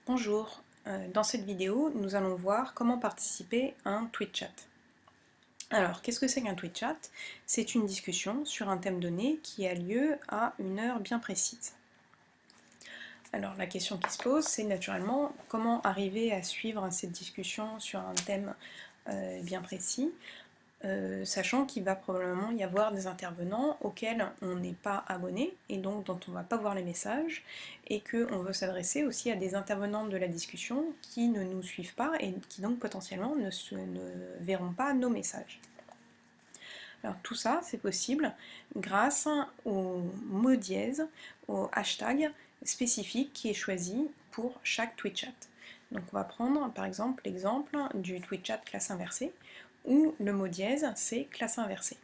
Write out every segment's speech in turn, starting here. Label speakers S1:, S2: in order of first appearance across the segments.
S1: Bonjour, dans cette vidéo, nous allons voir comment participer à un tweet chat. Alors, qu'est-ce que c'est qu'un tweet chat? C'est une discussion sur un thème donné qui a lieu à une heure bien précise. Alors, la question qui se pose, c'est naturellement comment arriver à suivre cette discussion sur un thème bien précis, sachant qu'il va probablement y avoir des intervenants auxquels on n'est pas abonné et donc dont on ne va pas voir les messages, et qu'on veut s'adresser aussi à des intervenants de la discussion qui ne nous suivent pas et qui donc potentiellement ne verront pas nos messages. Alors tout ça, c'est possible grâce au mot dièse, au hashtag spécifique qui est choisi pour chaque tweet chat. Donc on va prendre par exemple l'exemple du tweet chat classe inversée, où le mot dièse c'est classe inversée.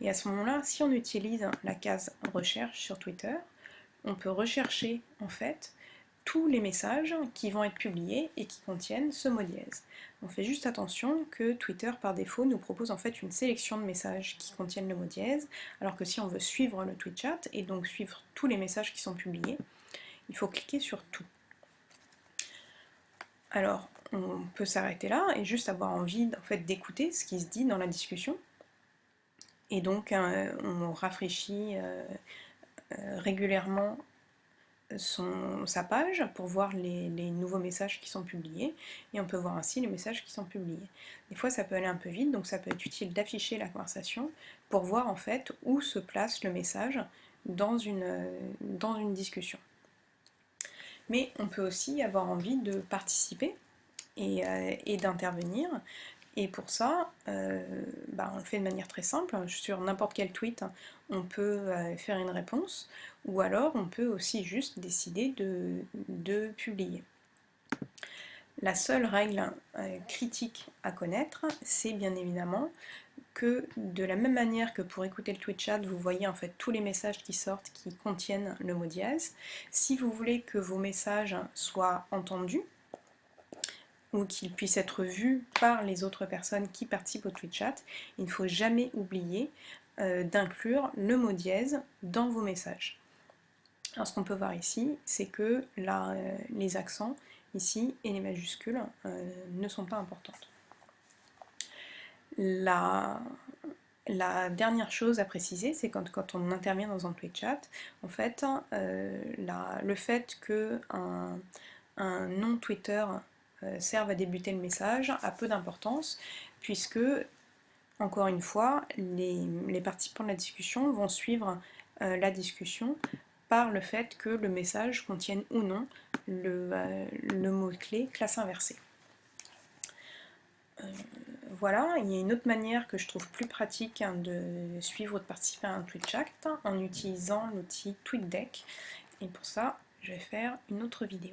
S1: Et à ce moment-là, si on utilise la case recherche sur Twitter, on peut rechercher en fait tous les messages qui vont être publiés et qui contiennent ce mot dièse. On fait juste attention que Twitter par défaut nous propose en fait une sélection de messages qui contiennent le mot dièse, alors que si on veut suivre le tweet chat et donc suivre tous les messages qui sont publiés, il faut cliquer sur tout. Alors on peut s'arrêter là et juste avoir envie en fait d'écouter ce qui se dit dans la discussion, et donc on rafraîchit régulièrement sa page pour voir les nouveaux messages qui sont publiés, et on peut voir ainsi les messages qui sont publiés. Des fois ça peut aller un peu vite, donc ça peut être utile d'afficher la conversation pour voir en fait où se place le message dans une discussion. Mais on peut aussi avoir envie de participer et d'intervenir. Et pour ça, on le fait de manière très simple. Sur n'importe quel tweet, on peut faire une réponse, ou alors on peut aussi juste décider de publier. La seule règle critique à connaître, c'est bien évidemment que de la même manière que pour écouter le tweet chat, vous voyez en fait tous les messages qui sortent qui contiennent le mot dièse, si vous voulez que vos messages soient entendus, ou qu'ils puissent être vus par les autres personnes qui participent au tweet chat, il ne faut jamais oublier d'inclure le mot dièse dans vos messages. Alors ce qu'on peut voir ici, c'est que les accents ici et les majuscules ne sont pas importantes. La dernière chose à préciser, c'est quand on intervient dans un tweet chat, en fait, le fait qu'un nom Twitter serve à débuter le message a peu d'importance, puisque, encore une fois, les participants de la discussion vont suivre la discussion par le fait que le message contienne ou non le mot-clé classe inversée. Voilà, il y a une autre manière que je trouve plus pratique de suivre ou de participer à un tweet chat en utilisant l'outil TweetDeck, et pour ça je vais faire une autre vidéo.